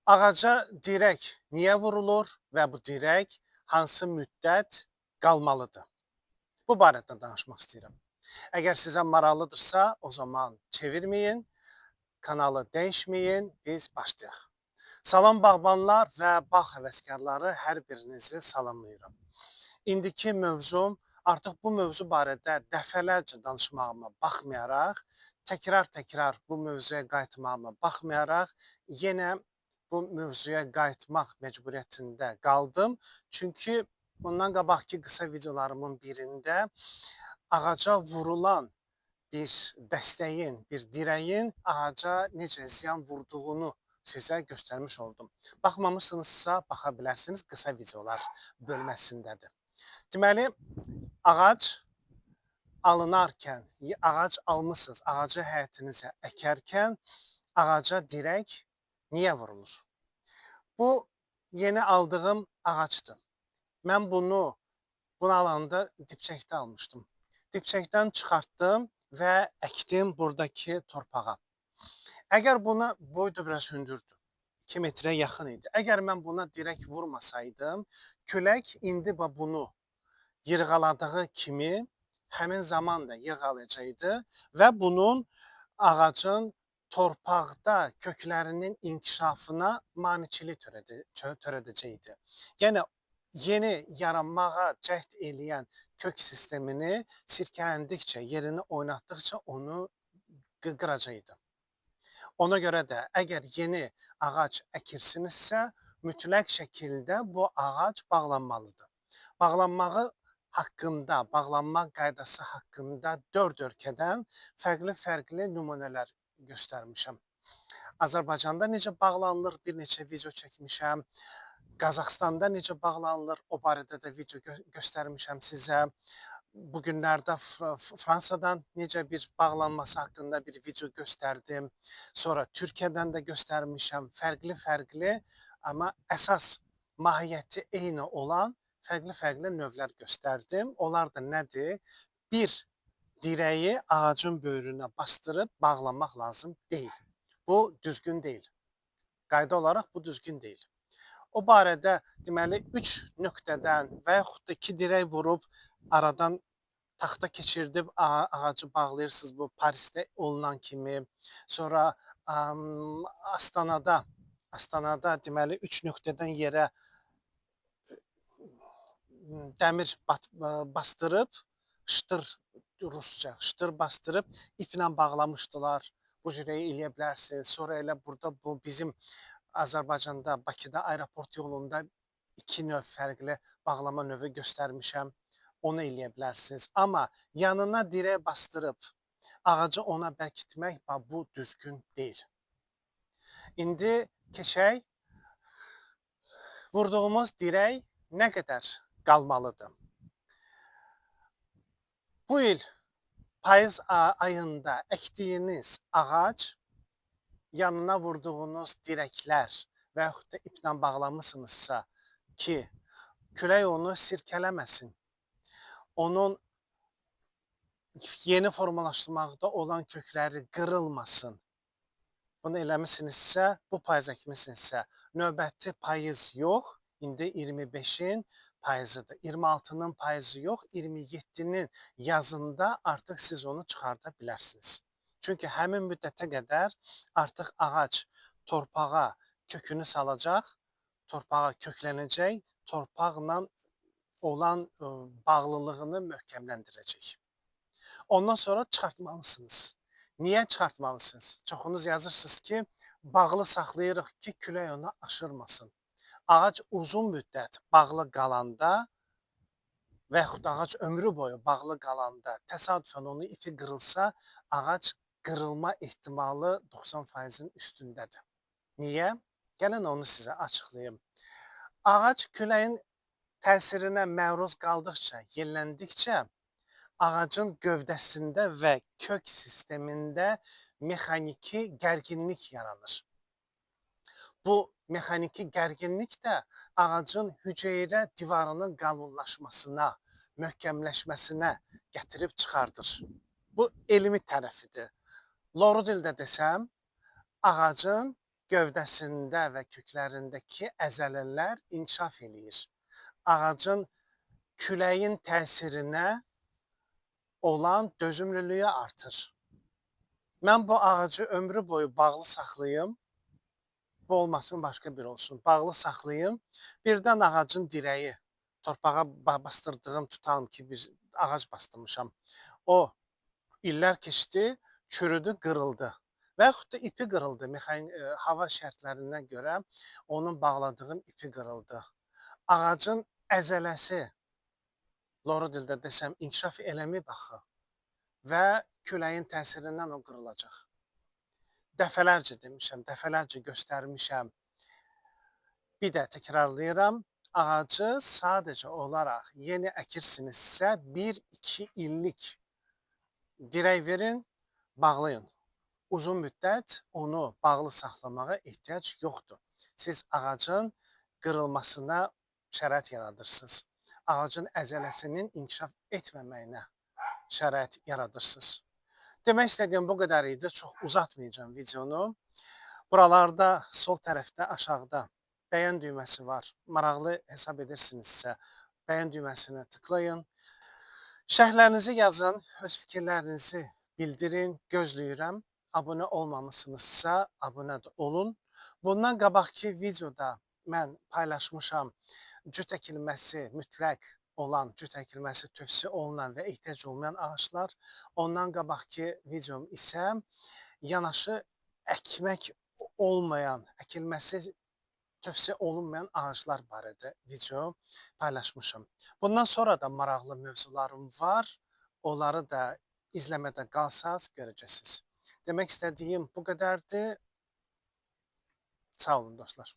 Ağaca dirək niyə vurulur və bu dirək hansı müddət qalmalıdır? Bu barədə danışmaq istəyirəm. Əgər sizə maraqlıdırsa, o zaman çevirməyin, kanalı dəyişməyin, biz başlayaq. Salam bağbanlar və bağ həvəskarları, hər birinizi salamlayıram. İndiki mövzum, artıq bu mövzu barədə dəfələrcə danışmağıma baxmayaraq, təkrar-təkrar bu mövzuya qayıtmağıma baxmayaraq, yenə bu mövzuya qayıtmaq məcburiyyətində qaldım. Çünki bundan qabaqki qısa videolarımın birində ağaca vurulan bir dəstəyin, bir dirəyin ağaca necə ziyan vurduğunu sizə göstərmiş oldum. Baxmamısınızsa, baxa bilərsiniz, qısa videolar bölməsindədir. Deməli, ağac alınarkən, ağac almısınız, ağacı həyətinizə əkərkən ağaca dirək niyə vurulur? Bu, yeni aldığım ağacdır. Mən bunu alanda dibçəkdə almışdım. Dibçəkdən çıxartdım və əkdim buradakı torpağa. Əgər buna boy da biraz hündürdür. 2 metrə yaxın idi. Əgər mən buna dirək vurmasaydım, külək indi bunu yırğaladığı kimi həmin zaman da yırğalayacaqdı və bunun ağacın torpaqda köklərinin inkişafına maneçilik törədəcəkdi. Yəni yeni yaranmağa cəhd eləyən kök sistemini sirkələndikcə, yerini oynatdıqca onu qıracaqdı. Ona görə də əgər yeni ağac əkirsinizsə, mütləq şəkildə bu ağac bağlanmalıdır. Bağlanmağı haqqında, bağlanma qaydası haqqında 4 ölkədən fərqli nümunələr göstərmişəm. Azərbaycanda necə bağlanılır, bir neçə video çəkmişəm. Qazaxstanda necə bağlanılır, o barədə də video göstərmişəm sizə. Bu günlərdə Fransadan necə bir bağlanması haqqında bir video göstərdim. Sonra Türkiyədən də göstərmişəm. Fərqli, amma əsas mahiyyəti eyni olan fərqli növlər göstərdim. Onlar da nədir? Bir, dirəyi ağacın böyrünə bastırıb bağlamaq lazım deyil. Bu düzgün deyil. Qayda olaraq bu düzgün deyil. O barədə deməli 3 nöqtədən və yaxud da 2 dirək vurub aradan taxta keçirdib ağacı bağlayırsınız bu Parisdə olunan kimi. Sonra Astanada deməli 3 nöqtədən yerə dəmir bastırıb, rusca ştır bastırıb iplə bağlamışdılar. Bu cürəyi eləyə bilərsiniz. Sonra elə burada bu bizim Azərbaycanda, Bakıda aeroport yolunda 2 növ fərqli bağlama növü göstərmişəm. Onu eləyə bilərsiniz. Amma yanına dirək bastırıb ağacı ona bərkitmək bu düzgün deyil. İndi keçək. Vurduğumuz dirək nə qədər qalmalıdır? Bu il payız ayında əkdiyiniz ağac, yanına vurduğunuz dirəklər və yaxud da iplə bağlamısınızsa ki, külək onu sirkələməsin, onun yeni formalaşdırmaqda olan kökləri qırılmasın. Bunu eləmişsinizsə, bu payız əkmişsinizsə, növbəti payız yox, indi 25-in payızıdır. 26-nın payızı yox, 27-nin yazında artıq siz onu çıxarda bilərsiniz. Çünki həmin müddətə qədər artıq ağac torpağa kökünü salacaq, torpağa köklənəcək, torpaqla olan bağlılığını möhkəmləndirəcək. Ondan sonra çıxartmalısınız. Niyə çıxartmalısınız? Çoxunuz yazırsınız ki, bağlı saxlayırıq ki, külək onu aşırmasın. Ağac uzun müddət bağlı qalanda və yaxud ağac ömrü boyu bağlı qalanda təsadüfən onun ipi qırılsa, ağac qırılma ehtimalı 90%-in üstündədir. Niyə? Gəlin onu sizə açıqlayım. Ağac küləyin təsirinə məruz qaldıqca, yelləndikcə ağacın gövdəsində və kök sistemində mexaniki gərginlik yaranır. Bu mexaniki gərginlik də ağacın hüceyrə divarının qalınlaşmasına, möhkəmləşməsinə gətirib çıxardır. Bu elmi tərəfidir. Loru dildə desəm, ağacın gövdəsində və köklərindəki əzələlər inkişaf eləyir. Ağacın küləyin təsirinə olan dözümlülüyü artır. Mən bu ağacı ömrü boyu bağlı saxlayım, bu olmasın, başqa bir olsun. Bağlı saxlayım. Birdən ağacın dirəyi, torpağa bastırdığım, tutalım ki, bir ağac bastırmışam. O illər keçdi, çürüdü, qırıldı. Və yaxud da ipi qırıldı. Hava şərtlərinə görə onun bağladığım ipi qırıldı. Ağacın əzələsi, loru dildə desəm, inkişaf eləməyib axı və küləyin təsirindən o qırılacaq. Dəfələrcə demişəm, dəfələrcə göstərmişəm. Bir də təkrarlayıram, ağacı sadəcə olaraq yeni əkirsinizsə 1-2 illik dirək verin, bağlayın. Uzun müddət onu bağlı saxlamağa ehtiyac yoxdur. Siz ağacın qırılmasına şərait yaradırsınız. Ağacın əzələsinin inkişaf etməməyinə şərait yaradırsınız. Demək istədiyim bu qədər idi. Çox uzatmayacağım videonu. Buralarda, sol tərəfdə, aşağıda bəyən düyməsi var. Maraqlı hesab edirsinizsə, bəyən düyməsini tıklayın. Şərhlərinizi yazın, öz fikirlərinizi bildirin, gözləyirəm. Abunə olmamışsınızsa, abunə də olun. Bundan qabaqki videoda mən paylaşmışam cüt əkilməsi mütləq olan, cüt əkilməsi tövsiyə olunan və ehtiyac olmayan ağaclar. Ondan qabaqki videom isə yanaşı əkmək olmayan, əkilməsi tövsiyə olunmayan ağaclar barədə video paylaşmışam. Bundan sonra da maraqlı mövzularım var. Onları da izləmədə qalsaz görəcəksiniz. Demək istədiyim bu qədərdir. Sağ olun dostlar.